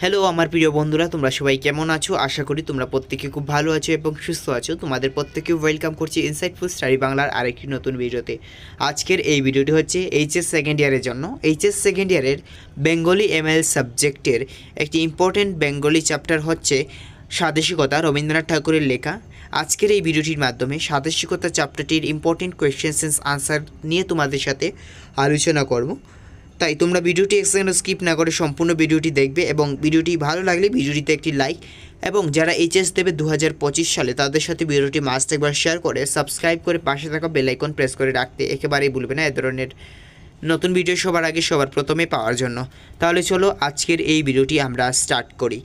Hello আমার প্রিয় বন্ধুরা, তোমরা সবাই কেমন আছো? আশা করি তোমরা প্রত্যেকে খুব ভালো আছো এবং সুস্থ আছো। তোমাদের প্রত্যেককে ওয়েলকাম করছি ইনসাইটফুল স্টাডি বাংলার আরেকটি নতুন ভিডিওতে। আজকের এই ভিডিওটি হচ্ছে এইচএস সেকেন্ড ইয়ারের জন্য। এইচএস সেকেন্ড ইয়ারের বেঙ্গলি এমএল সাবজেক্টের একটি ইম্পর্টেন্ট বেঙ্গলি চ্যাপ্টার হচ্ছে স্বাদেশিকতা, রবীন্দ্রনাথ ঠাকুরের লেখা। আজকের এই ভিডিওটির মাধ্যমে স্বাদেশিকতা চ্যাপ্টারটির ইম্পর্টেন্ট কোয়েশ্চেন্স অ্যান্ড আনসার নিয়ে তোমাদের সাথে আলোচনা করব। তাই তোমরা ভিডিওটি এক সেকেন্ড স্কিপ না করে সম্পূর্ণ ভিডিওটি দেখবে এবং ভিডিওটি ভালো লাগলে ভিডিওটিতে একটি লাইক, এবং যারা এইচএস দেবে 2025 সালে তাদের সাথে ভিডিওটি মাস্ট একবার শেয়ার করে সাবস্ক্রাইব করে পাশে থাকা বেল আইকন প্রেস করে রাখতে একেবারেই ভুলবে না এ ধরনের নতুন ভিডিও সবার আগে সবার প্রথমে পাওয়ার জন্য। তাহলে চলো আজকের এই ভিডিওটি আমরা স্টার্ট করি।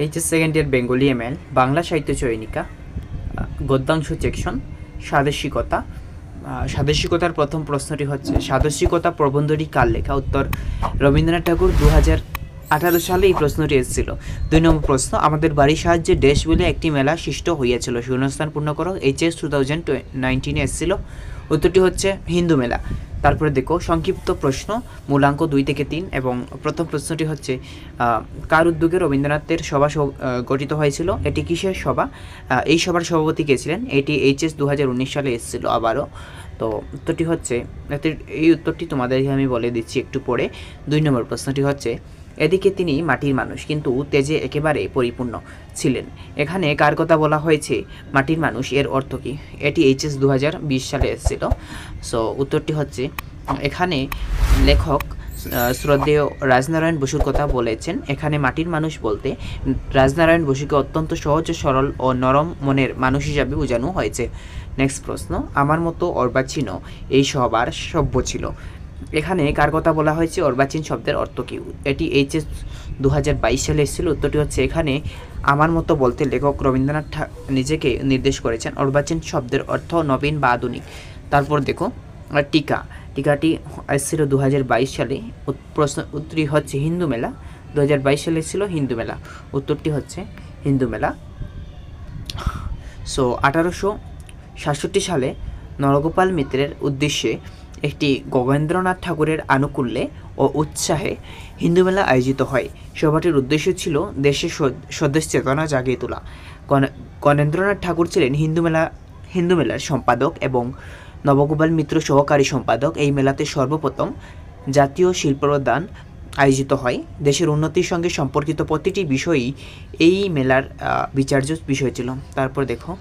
HS second year Bengali ML Bangla সাহিত্য চয়নিকা গদ্যাংশ সেকশন স্বাদেশিকতা। স্বাদেশিকতার প্রথম প্রশ্নটি হচ্ছে, স্বাদেশিকতা প্রবন্ধটি কার লেখা? উত্তর রবীন্দ্রনাথ ঠাকুর। 2018 সালে এই প্রশ্নটি এসেছিল। 2 নম্বর প্রশ্ন, আমাদের বাড়ির সাহায্যে দেশ বলে একটি মেলা সৃষ্ট হইয়াছিল, শূন্যস্থান পূর্ণ করো। এইচএস 2019 এসেছিল। উত্তরটি হচ্ছে হিন্দু মেলা। তারপরে দেখো সংক্ষিপ্ত প্রশ্ন, মূলাঙ্ক 2 থেকে 3, এবং প্রথম প্রশ্নটি হচ্ছে কার উদ্যোগে রবীন্দ্রনাথের সভা গঠিত হয়েছিল? এটি কিসের সভা? এই সভার সভাপতি কে ছিলেন? এটি এইচএস 2019 সালে এসেছিল আবারও। তো উত্তরটি হচ্ছে, এই উত্তরটি তোমাদেরকে আমি বলে দিচ্ছি একটু পরে। 2 নম্বর প্রশ্নটি হচ্ছে, এদিকে তিনি মাটির মানুষ কিন্তু তেজে একেবারে পরিপূর্ণ ছিলেন, এখানে কার কথা বলা হয়েছে? মাটির মানুষ এর অর্থ কী? এটি এইচএস 2020 সালে এসেছিল। সো উত্তরটি হচ্ছে, এখানে লেখক শ্রদ্ধেয় রাজনারায়ণ বসুর কথা বলেছেন। এখানে মাটির মানুষ বলতে রাজনারায়ণ বসুকে অত্যন্ত সহজ সরল ও নরম মনের মানুষ হিসাবে বোঝানো হয়েছে। নেক্সট প্রশ্ন, আমার মতো অর্বাচীন এই সবার সভ্য ছিল, এখানে কার কথা বলা হয়েছে? অর্বাচীন শব্দের অর্থ কী? এটি এইচএস 2022 সালে এসেছিল। উত্তরটি হচ্ছে, এখানে আমার মতো বলতে লেখক রবীন্দ্রনাথ নিজেকে নির্দেশ করেছেন। অর্বাচীন শব্দের অর্থ নবীন বা আধুনিক। তারপর দেখো টিকাটি এসেছিল 2022 সালে। প্রশ্ন উত্তরটি হচ্ছে হিন্দু মেলা। 2022 সালে এসেছিল হিন্দু মেলা। উত্তরটি হচ্ছে হিন্দু মেলা। সো 1867 সালে নরগোপাল মিত্রের উদ্দেশ্যে একটি গগেন্দ্রনাথ ঠাকুরের আনুকূল্যে ও উৎসাহে হিন্দু মেলা আয়োজিত হয়। সভাটির উদ্দেশ্য ছিল দেশে স্বদেশ চেতনা জাগিয়ে তোলা। গণেন্দ্রনাথ ঠাকুর ছিলেন হিন্দু মেলার সম্পাদক এবং নবগোপাল মিত্র সহকারী সম্পাদক। এই মেলাতে সর্বপ্রথম জাতীয় শিল্পোদ্যান আয়োজিত হয়। দেশের উন্নতির সঙ্গে সম্পর্কিত প্রতিটি বিষয়ই এই মেলার বিচার্য বিষয় ছিল। তারপর দেখো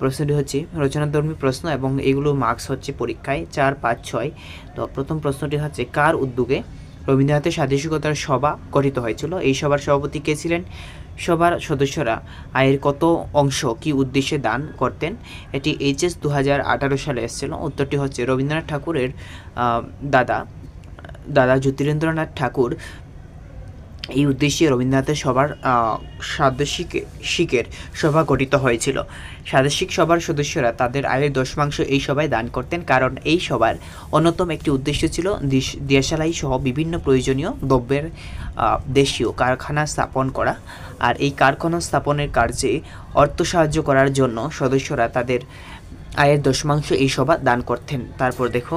প্রশ্নটি হচ্ছে রচনাধর্মী প্রশ্ন, এবং এগুলো মার্কস হচ্ছে পরীক্ষায় 4, 5, 6। তো প্রথম প্রশ্নটি হচ্ছে, কার উদ্যোগে রবীন্দ্রনাথের স্বাদেশিকতার সভা গঠিত হয়েছিল? এই সভার সভাপতি কে ছিলেন? সভার সদস্যরা আয়ের কত অংশ কী উদ্দেশ্যে দান করতেন? এটি এইচএস 2018 সালে এসেছিল। উত্তরটি হচ্ছে রবীন্দ্রনাথ ঠাকুরের দাদা জ্যোতিরেন্দ্রনাথ ঠাকুর এই উদ্দেশ্যে রবীন্দ্রনাথের সভার স্বাদেশিকের সভা গঠিত হয়েছিল। স্বাদেশিক সভার সদস্যরা তাদের আয়ের 10% এই সভায় দান করতেন, কারণ এই সভার অন্যতম একটি উদ্দেশ্য ছিল দেশালাই সহ বিভিন্ন প্রয়োজনীয় দ্রব্যের দেশীয় কারখানা স্থাপন করা। আর এই কারখানা স্থাপনের কার্যে অর্থ সাহায্য করার জন্য সদস্যরা তাদের আয়ের 10% এই সভা দান করতেন। তারপর দেখো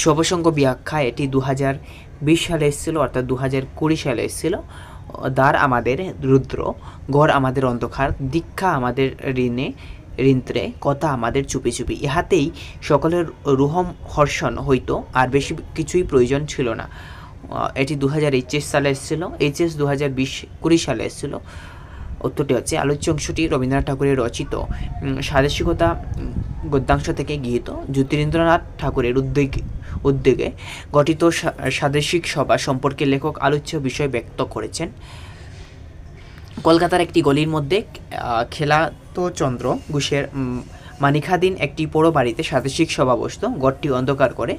সবসঙ্গ ব্যাখ্যা, এটি 2020 সালে এসেছিল, অর্থাৎ 2020 সালে এসেছিল। দ্বার আমাদের রুদ্র, ঘর আমাদের অন্ধকার, দীক্ষা আমাদের ঋন্ত্রে, কথা আমাদের চুপি চুপি, ইহাতেই সকলের রুহম হর্ষণ হইতো, আর বেশি কিছুই প্রয়োজন ছিল না। এটি 2021 সালে এসেছিল। এইচএস 2020 সালে এসেছিল। উত্তরটি হচ্ছে, আলোচ্য অংশটি রবীন্দ্রনাথ ঠাকুরের রচিত স্বাদেশিকতা গদ্যাংশ থেকে গৃহীত। জ্যোতিরেন্দ্রনাথ ঠাকুরের উদ্যোগে গঠিত স্বাদেশিক সভা সম্পর্কে লেখক আলোচ্য বিষয় ব্যক্ত করেছেন। কলকাতার একটি গলির মধ্যে খেলাতচন্দ্র ঘোষের মানিকাধীন একটি পোড়ো বাড়িতে স্বাদেশিক সভা বসত। ঘরটি অন্ধকার করে,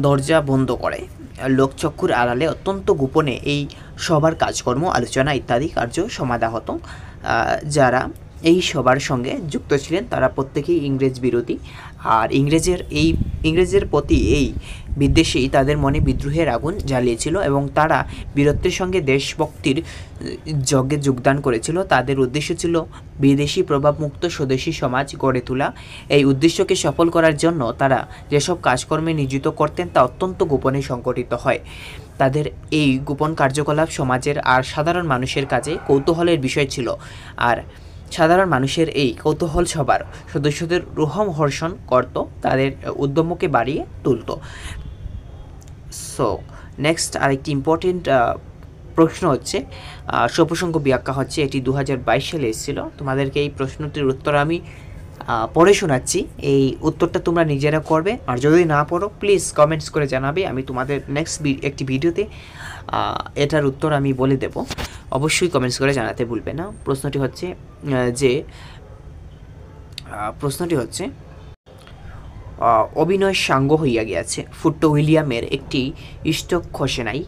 দরজা বন্ধ করে, লোকচক্ষুর আড়ালে অত্যন্ত গোপনে এই সভার কাজকর্ম, আলোচনা ইত্যাদি কার্য সমাধা হতো। যারা এই সবার সঙ্গে যুক্ত ছিলেন তারা প্রত্যেকেই ইংরেজ বিরোধী, আর ইংরেজের প্রতি এই বিদ্বেষী তাদের মনে বিদ্রোহের আগুন জ্বালিয়েছিল এবং তারা বীরত্বের সঙ্গে দেশভক্তির যজ্ঞে যোগদান করেছিল। তাদের উদ্দেশ্য ছিল বিদেশি প্রভাবমুক্ত স্বদেশী সমাজ গড়ে তোলা। এই উদ্দেশ্যকে সফল করার জন্য তারা যেসব কাজকর্মে নিয়োজিত করতেন তা অত্যন্ত গোপনে সংগঠিত হয়। তাদের এই গোপন কার্যকলাপ সমাজের আর সাধারণ মানুষের কাছে কৌতূহলের বিষয় ছিল, আর সাধারণ মানুষের এই কৌতূহল সবার সদস্যদের রোমহর্ষণ করত, তাদের উদ্যমকে বাড়িয়ে তুলত। সো নেক্সট আরেকটি ইম্পর্টেন্ট প্রশ্ন হচ্ছে সপ্রসঙ্গ ব্যাখ্যা হচ্ছে, এটি 2022 সালে এসেছিল। তোমাদেরকে এই প্রশ্নটির উত্তর আমি পড়ে শোনাচ্ছি, এই উত্তরটা তোমরা নিজেরা করবে, আর যদি না পড়ো প্লিজ কমেন্টস করে জানাবে, আমি তোমাদের নেক্সট একটি ভিডিওতে এটার উত্তর আমি বলে দেব। অবশ্যই কমেন্টস করে জানাতে ভুলবে না। প্রশ্নটি হচ্ছে অভিনয় সাঙ্গ হইয়া গিয়াছে ফুট্টো উইলিয়ামের একটি স্টক খসে নাই,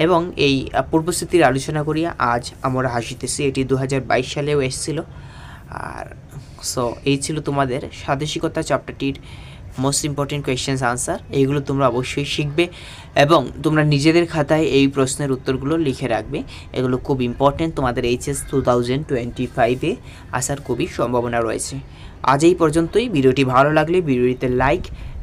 এবং এই পূর্বস্থিতির আলোচনা করিয়া আজ আমরা হাসিতেছি। এটি 2022 সালেও এসেছিল। আর সো এই ছিল তোমাদের স্বাদেশিকতা চ্যাপ্টারটির মোস্ট ইম্পর্টেন্ট কোয়েশ্চেন্স আনসার। এইগুলো তোমরা অবশ্যই শিখবে এবং তোমরা নিজেদের খাতায় এই প্রশ্নের উত্তরগুলো লিখে রাখবে। এগুলো খুব ইম্পর্টেন্ট, তোমাদের HS 2025-এ আসার খুবই সম্ভাবনা রয়েছে। আজ এই পর্যন্তই। ভিডিওটি ভালো লাগলে ভিডিওটিতে লাইক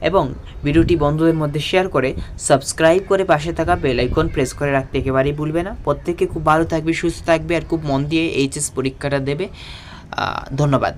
এবং ভিডিওটি বন্ধুদের মধ্যে শেয়ার করে সাবস্ক্রাইব করে পাশে থাকা বেল আইকন প্রেস করে রাখতে একেবারেই ভুলবে না। প্রত্যেকে খুব ভালো থাকবে, সুস্থ থাকবে আর খুব মন দিয়ে HS পরীক্ষাটা দেবে। ধন্যবাদ।